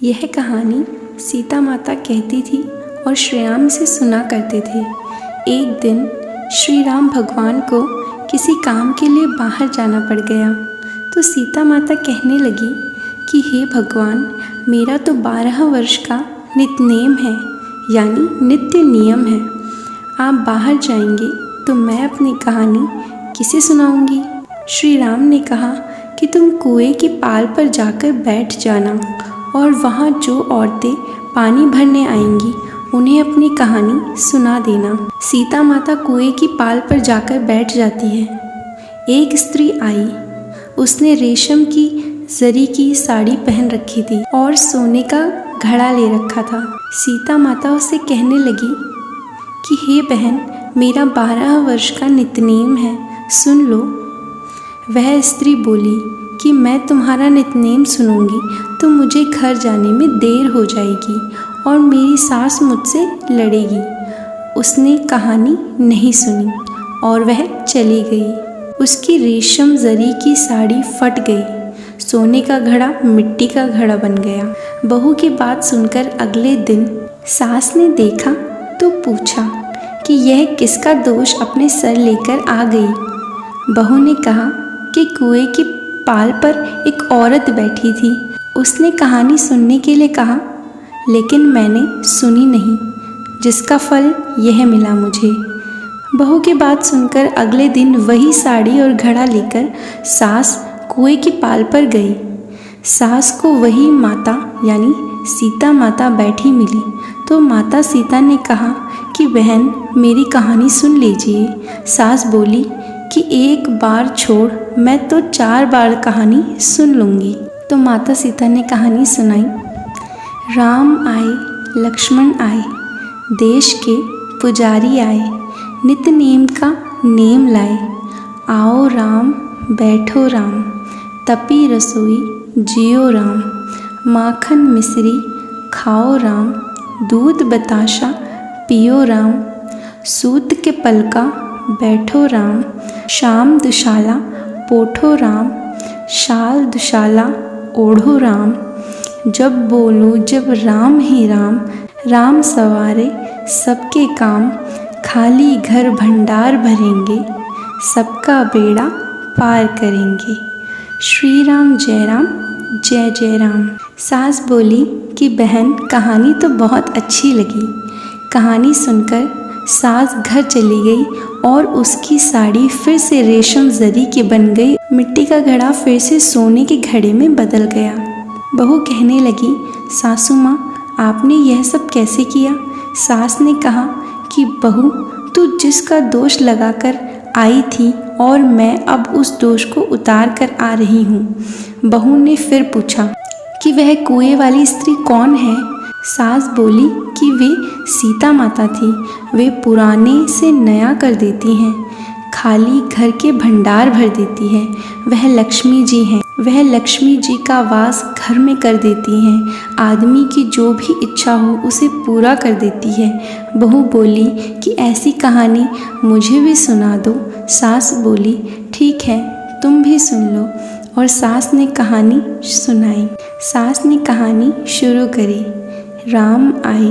यह कहानी सीता माता कहती थी और श्री राम इसे सुना करते थे। एक दिन श्री राम भगवान को किसी काम के लिए बाहर जाना पड़ गया तो सीता माता कहने लगी कि हे भगवान, मेरा तो 12 वर्ष का नित्यनेम है, यानी नित्य नियम है। आप बाहर जाएंगे तो मैं अपनी कहानी किसे सुनाऊंगी? श्री राम ने कहा कि तुम कुएं की पाल पर जाकर बैठ जाना और वहाँ जो औरतें पानी भरने आएंगी उन्हें अपनी कहानी सुना देना। सीता माता कुएं की पाल पर जाकर बैठ जाती है। एक स्त्री आई। उसने रेशम की जरी की साड़ी पहन रखी थी और सोने का घड़ा ले रखा था। सीता माता उसे कहने लगी कि हे बहन, मेरा 12 वर्ष का नित्यनेम है, सुन लो। वह स्त्री बोली कि मैं तुम्हारा नित्यनेम सुनूंगी तो मुझे घर जाने में देर हो जाएगी और मेरी सास मुझसे लड़ेगी। उसने कहानी नहीं सुनी और वह चली गई। उसकी रेशम जरी की साड़ी फट गई। सोने का घड़ा मिट्टी का घड़ा बन गया। बहू की बात सुनकर अगले दिन सास ने देखा तो पूछा कि यह किसका दोष अपने सर लेकर आ गई। बहू ने कहा कि कुएं की पाल पर एक औरत बैठी थी। उसने कहानी सुनने के लिए कहा, लेकिन मैंने सुनी नहीं, जिसका फल यह मिला मुझे। बहू की बात सुनकर अगले दिन वही साड़ी और घड़ा लेकर सास कुएं की पाल पर गई। सास को वही माता यानी सीता माता बैठी मिली तो माता सीता ने कहा कि बहन, मेरी कहानी सुन लीजिए। सास बोली कि एक बार छोड़, मैं तो 4 बार कहानी सुन लूँगी। तो माता सीता ने कहानी सुनाई। राम आए, लक्ष्मण आए, देश के पुजारी आए, नित्य नेम का नेम लाए। आओ राम, बैठो राम, तपी रसोई जियो राम। माखन मिश्री खाओ राम, दूध बताशा पियो राम। सूत के पलका बैठो राम, शाम दुशाला पोठो राम। शाल दुशाला ओढ़ो राम, जब बोलो जब राम ही राम। राम सवारे सबके काम, खाली घर भंडार भरेंगे, सबका बेड़ा पार करेंगे। श्री राम जय राम, जय जय राम। सास बोली कि बहन, कहानी तो बहुत अच्छी लगी। कहानी सुनकर सास घर चली गई और उसकी साड़ी फिर से रेशम जरी की बन गई। मिट्टी का घड़ा फिर से सोने के घड़े में बदल गया। बहू कहने लगी, सासू माँ, आपने यह सब कैसे किया? सास ने कहा कि बहू, तू जिसका दोष लगाकर आई थी और मैं अब उस दोष को उतार कर आ रही हूँ। बहू ने फिर पूछा कि वह कुएं वाली स्त्री कौन है? सास बोली कि वे सीता माता थी। वे पुराने से नया कर देती हैं, खाली घर के भंडार भर देती है। वह लक्ष्मी जी हैं। वह लक्ष्मी जी का वास घर में कर देती हैं। आदमी की जो भी इच्छा हो उसे पूरा कर देती है। बहू बोली कि ऐसी कहानी मुझे भी सुना दो। सास बोली, ठीक है, तुम भी सुन लो। और सास ने कहानी सुनाई। सास ने कहानी शुरू करी। राम आए,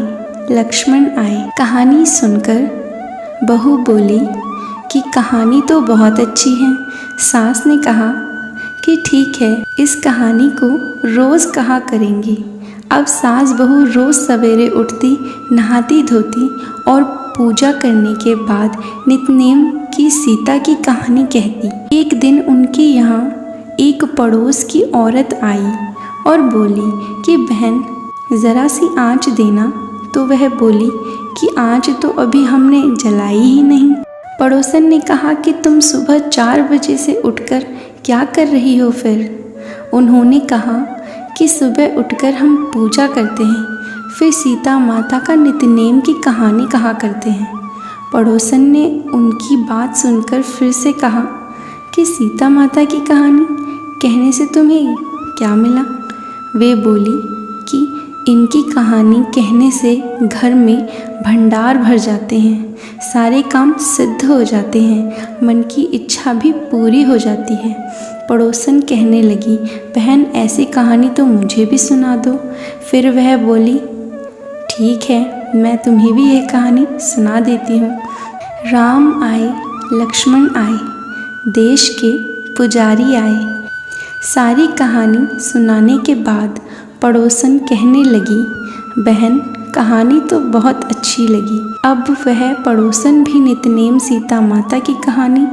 लक्ष्मण आए। कहानी सुनकर बहू बोली कि कहानी तो बहुत अच्छी है। सास ने कहा कि ठीक है, इस कहानी को रोज़ कहा करेंगी। अब सास बहू रोज़ सवेरे उठती, नहाती धोती और पूजा करने के बाद नित्यनेम की सीता की कहानी कहती। एक दिन उनके यहाँ एक पड़ोस की औरत आई और बोली कि बहन, ज़रा सी आँच देना। तो वह बोली कि आँच तो अभी हमने जलाई ही नहीं। पड़ोसन ने कहा कि तुम सुबह 4 बजे से उठकर क्या कर रही हो फिर? उन्होंने कहा कि सुबह उठकर हम पूजा करते हैं, फिर सीता माता का नित्यनेम की कहानी कहा करते हैं। पड़ोसन ने उनकी बात सुनकर फिर से कहा कि सीता माता की कहानी कहने से तुम्हें क्या मिला? वे बोली कि इनकी कहानी कहने से घर में भंडार भर जाते हैं, सारे काम सिद्ध हो जाते हैं, मन की इच्छा भी पूरी हो जाती है। पड़ोसन कहने लगी, बहन, ऐसी कहानी तो मुझे भी सुना दो। फिर वह बोली, ठीक है, मैं तुम्हें भी यह कहानी सुना देती हूँ। राम आए, लक्ष्मण आए, देश के पुजारी आए। सारी कहानी सुनाने के बाद पड़ोसन कहने लगी, बहन कहानी तो बहुत अच्छी लगी। अब वह पड़ोसन भी नितनेम सीता माता की कहानी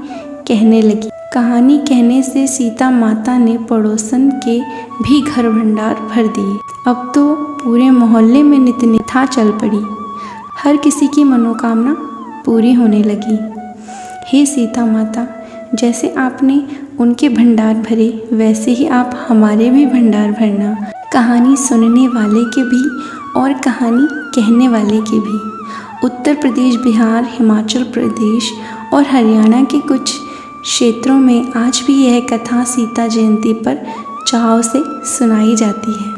कहने लगी। कहानी कहने से सीता माता ने पड़ोसन के भी घर भंडार भर दिए। अब तो पूरे मोहल्ले में नितनेथा चल पड़ी। हर किसी की मनोकामना पूरी होने लगी। हे सीता माता, जैसे आपने उनके भंडार भरे, वैसे ही आप हमारे भी भंडार भरना, कहानी सुनने वाले के भी और कहानी कहने वाले के भी। उत्तर प्रदेश, बिहार, हिमाचल प्रदेश और हरियाणा के कुछ क्षेत्रों में आज भी यह कथा सीता जयंती पर चाव से सुनाई जाती है।